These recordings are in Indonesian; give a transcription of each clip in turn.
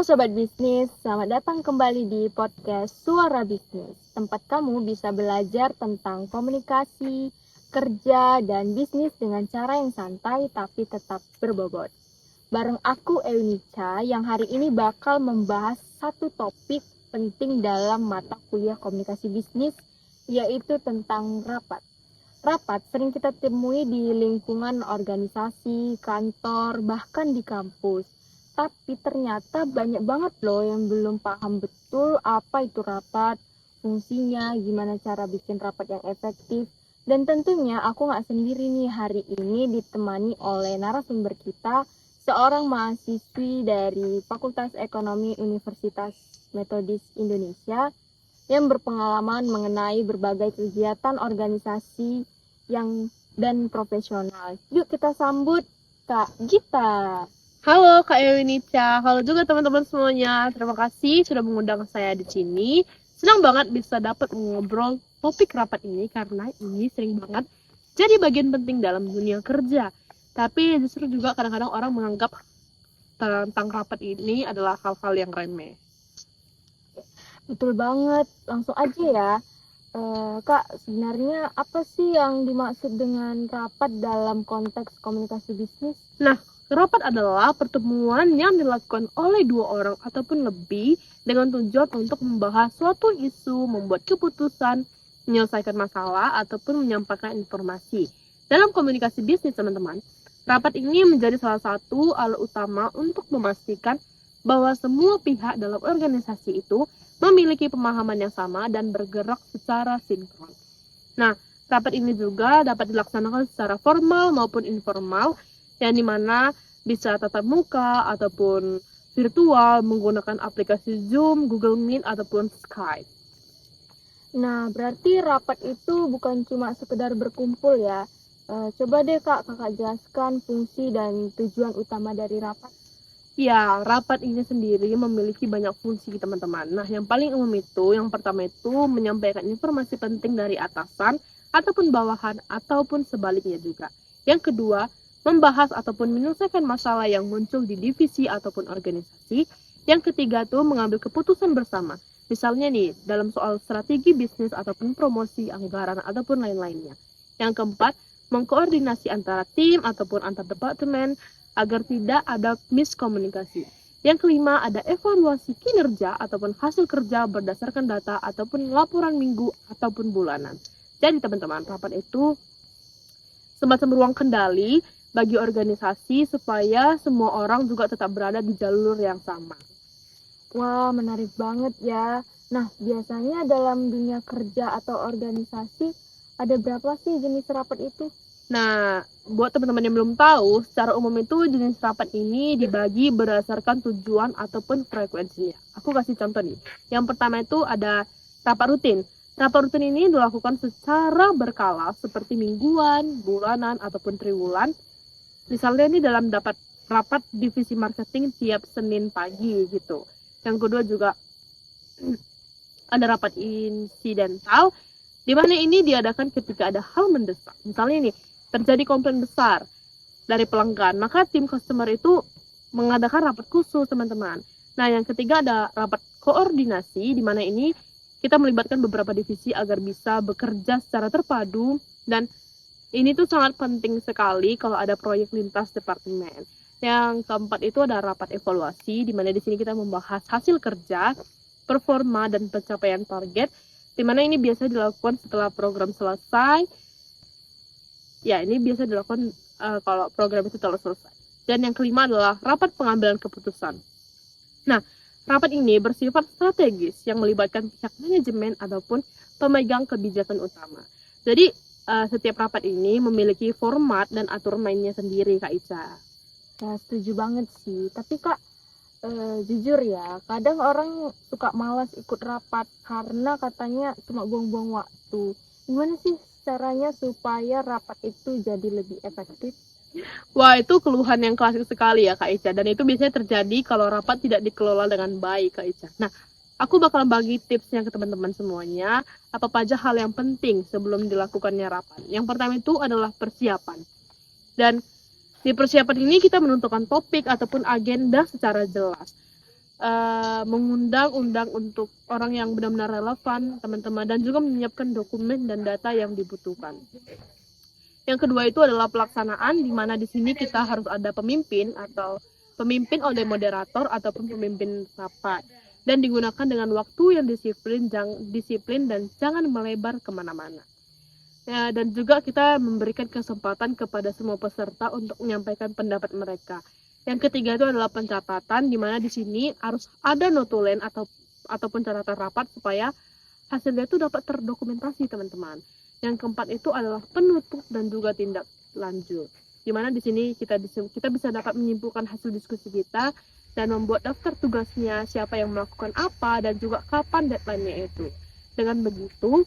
Sobat Bisnis, selamat datang kembali di podcast Suara Bisnis. Tempat kamu bisa belajar tentang komunikasi, kerja, dan bisnis dengan cara yang santai tapi tetap berbobot. Bareng aku Eunica yang hari ini bakal membahas satu topik penting dalam mata kuliah komunikasi bisnis, yaitu tentang rapat. Rapat sering kita temui di lingkungan organisasi, kantor, bahkan di kampus. Tapi ternyata banyak banget loh yang belum paham betul apa itu rapat, fungsinya, gimana cara bikin rapat yang efektif. Dan tentunya aku nggak sendiri nih, hari ini ditemani oleh narasumber kita, seorang mahasiswi dari Fakultas Ekonomi Universitas Metodis Indonesia yang berpengalaman mengenai berbagai kegiatan organisasi dan profesional. Yuk kita sambut Kak Gita. Halo Kak Eunica, halo juga teman-teman semuanya. Terima kasih sudah mengundang saya di sini. Senang banget bisa dapat ngobrol topik rapat ini karena ini sering banget jadi bagian penting dalam dunia kerja. Tapi justru juga kadang-kadang orang menganggap tentang rapat ini adalah hal-hal yang remeh. Betul banget, langsung aja ya. Kak, sebenarnya apa sih yang dimaksud dengan rapat dalam konteks komunikasi bisnis? Nah, rapat adalah pertemuan yang dilakukan oleh dua orang ataupun lebih dengan tujuan untuk membahas suatu isu, membuat keputusan, menyelesaikan masalah, ataupun menyampaikan informasi. Dalam komunikasi bisnis, teman-teman, rapat ini menjadi salah satu alat utama untuk memastikan bahwa semua pihak dalam organisasi itu memiliki pemahaman yang sama dan bergerak secara sinkron. Nah, rapat ini juga dapat dilaksanakan secara formal maupun informal, yang dimana bisa tatap muka ataupun virtual menggunakan aplikasi Zoom, Google Meet, ataupun Skype. Nah, berarti rapat itu bukan cuma sekedar berkumpul ya. Coba deh kakak jelaskan fungsi dan tujuan utama dari rapat. Ya, rapat ini sendiri memiliki banyak fungsi teman-teman. Nah, yang paling umum itu, yang pertama itu menyampaikan informasi penting dari atasan ataupun bawahan ataupun sebaliknya juga. Yang kedua, membahas ataupun menyelesaikan masalah yang muncul di divisi ataupun organisasi. Yang ketiga tuh mengambil keputusan bersama. Misalnya nih, dalam soal strategi bisnis ataupun promosi, anggaran ataupun lain-lainnya. Yang keempat, mengkoordinasi antara tim ataupun antar departemen agar tidak ada miskomunikasi. Yang kelima, ada evaluasi kinerja ataupun hasil kerja berdasarkan data ataupun laporan minggu ataupun bulanan. Jadi teman-teman, rapat itu semacam ruang kendali bagi organisasi supaya semua orang juga tetap berada di jalur yang sama. Wah, menarik banget ya. Nah, biasanya dalam dunia kerja atau organisasi ada berapa sih jenis rapat itu? Nah, buat teman-teman yang belum tahu, secara umum itu jenis rapat ini dibagi berdasarkan tujuan ataupun frekuensinya. Aku kasih contoh nih. Yang pertama itu ada rapat rutin. Rapat rutin ini dilakukan secara berkala seperti mingguan, bulanan, ataupun triwulan. Misalnya ini dalam rapat divisi marketing tiap Senin pagi gitu. Yang kedua juga ada rapat insidental, di mana ini diadakan ketika ada hal mendesak. Misalnya ini terjadi komplain besar dari pelanggan, maka tim customer itu mengadakan rapat khusus, teman-teman. Nah, yang ketiga ada rapat koordinasi, di mana ini kita melibatkan beberapa divisi agar bisa bekerja secara terpadu, dan ini tuh sangat penting sekali kalau ada proyek lintas departemen. Yang keempat itu ada rapat evaluasi, di mana di sini kita membahas hasil kerja, performa, dan pencapaian target, di mana ini biasa dilakukan setelah program selesai. Ya, ini biasa dilakukan kalau program itu telah selesai. Dan yang kelima adalah rapat pengambilan keputusan. Nah, rapat ini bersifat strategis yang melibatkan pihak manajemen ataupun pemegang kebijakan utama. Jadi, setiap rapat ini memiliki format dan aturan mainnya sendiri, Kak Ica. Ya, setuju banget sih. Tapi Kak, jujur ya, kadang orang suka malas ikut rapat karena katanya cuma buang-buang waktu. Gimana sih caranya supaya rapat itu jadi lebih efektif? Wah, itu keluhan yang klasik sekali ya, Kak Ica. Dan itu biasanya terjadi kalau rapat tidak dikelola dengan baik, Kak Ica. Nah, aku bakal bagi tipsnya ke teman-teman semuanya. Apa saja hal yang penting sebelum dilakukannya rapat. Yang pertama itu adalah persiapan. Dan di persiapan ini kita menentukan topik ataupun agenda secara jelas. mengundang untuk orang yang benar-benar relevan, teman-teman, dan juga menyiapkan dokumen dan data yang dibutuhkan. Yang kedua itu adalah pelaksanaan, di mana di sini kita harus ada pemimpin atau pemimpin oleh moderator ataupun pemimpin rapat, dan digunakan dengan waktu yang disiplin dan jangan melebar kemana-mana. Ya, dan juga kita memberikan kesempatan kepada semua peserta untuk menyampaikan pendapat mereka. Yang ketiga itu adalah pencatatan, di mana di sini harus ada notulen ataupun catatan rapat supaya hasilnya itu dapat terdokumentasi, teman-teman. Yang keempat itu adalah penutup dan juga tindak lanjut, di mana di sini kita bisa dapat menyimpulkan hasil diskusi kita dan membuat daftar tugasnya, siapa yang melakukan apa, dan juga kapan deadline-nya itu. Dengan begitu,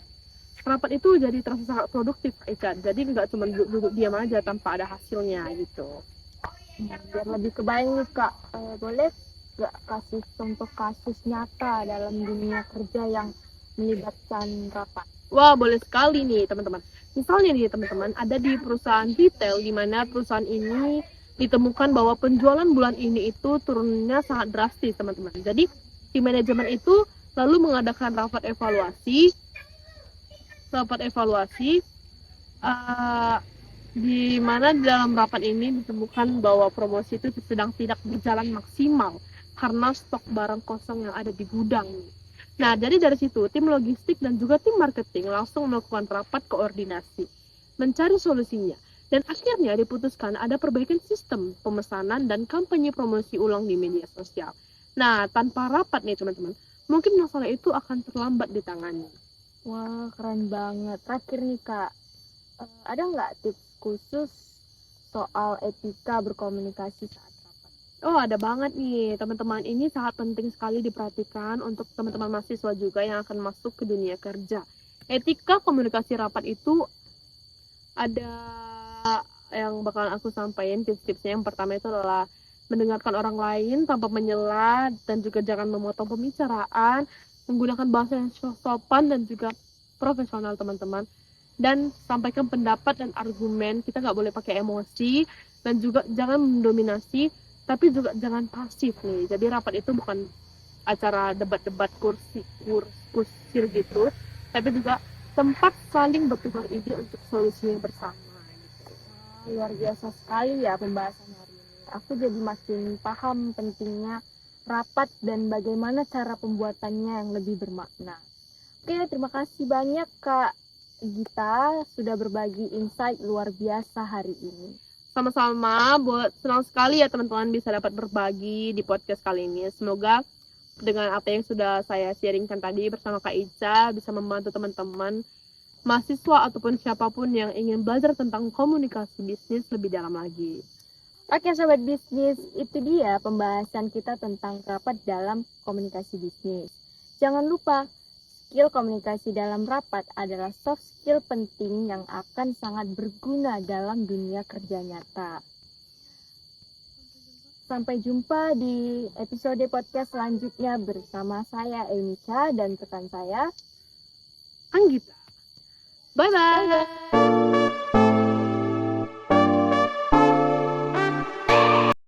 rapat itu jadi terasa sangat produktif, Ica. Jadi nggak cuma duduk diam aja tanpa ada hasilnya gitu. Biar lebih kebayang nih Kak, boleh nggak kasih contoh kasus nyata dalam dunia kerja yang melibatkan rapat? Wah, boleh sekali nih teman-teman. Misalnya nih teman-teman, ada di perusahaan retail, di mana perusahaan ini ditemukan bahwa penjualan bulan ini itu turunnya sangat drastis, teman-teman. Jadi di manajemen itu lalu mengadakan rapat evaluasi di mana di dalam rapat ini ditemukan bahwa promosi itu sedang tidak berjalan maksimal karena stok barang kosong yang ada di gudang. Nah, jadi dari situ tim logistik dan juga tim marketing langsung melakukan rapat koordinasi, mencari solusinya, dan akhirnya diputuskan ada perbaikan sistem pemesanan dan kampanye promosi ulang di media sosial. Nah, tanpa rapat nih teman-teman, mungkin masalah itu akan terlambat ditangani. Wah, keren banget. Terakhir nih Kak, ada nggak tips khusus soal etika berkomunikasi saat rapat? Oh, ada banget nih teman-teman. Ini sangat penting sekali diperhatikan untuk teman-teman mahasiswa juga yang akan masuk ke dunia kerja. Etika komunikasi rapat itu ada yang bakalan aku sampaikan tips-tipsnya. Yang pertama itu adalah mendengarkan orang lain tanpa menyela dan juga jangan memotong pembicaraan, menggunakan bahasa yang sopan dan juga profesional, teman-teman. Dan sampaikan pendapat dan argumen, kita nggak boleh pakai emosi, dan juga jangan mendominasi, tapi juga jangan pasif nih. Jadi rapat itu bukan acara debat-debat kusir gitu, tapi juga tempat saling bertukar ide untuk solusi bersama. Luar biasa sekali ya pembahasan hari ini. Aku jadi makin paham pentingnya rapat dan bagaimana cara pembuatannya yang lebih bermakna. Oke, terima kasih banyak Kak Gita sudah berbagi insight luar biasa hari ini. Sama-sama, senang sekali ya teman-teman bisa dapat berbagi di podcast kali ini. Semoga dengan apa yang sudah saya sharingkan tadi bersama Kak Ica bisa membantu teman-teman mahasiswa ataupun siapapun yang ingin belajar tentang komunikasi bisnis lebih dalam lagi. Oke Sobat Bisnis, itu dia pembahasan kita tentang rapat dalam komunikasi bisnis. Jangan lupa, skill komunikasi dalam rapat adalah soft skill penting yang akan sangat berguna dalam dunia kerja nyata. Sampai jumpa di episode podcast selanjutnya bersama saya Enica dan rekan saya Anggita. Bye-bye.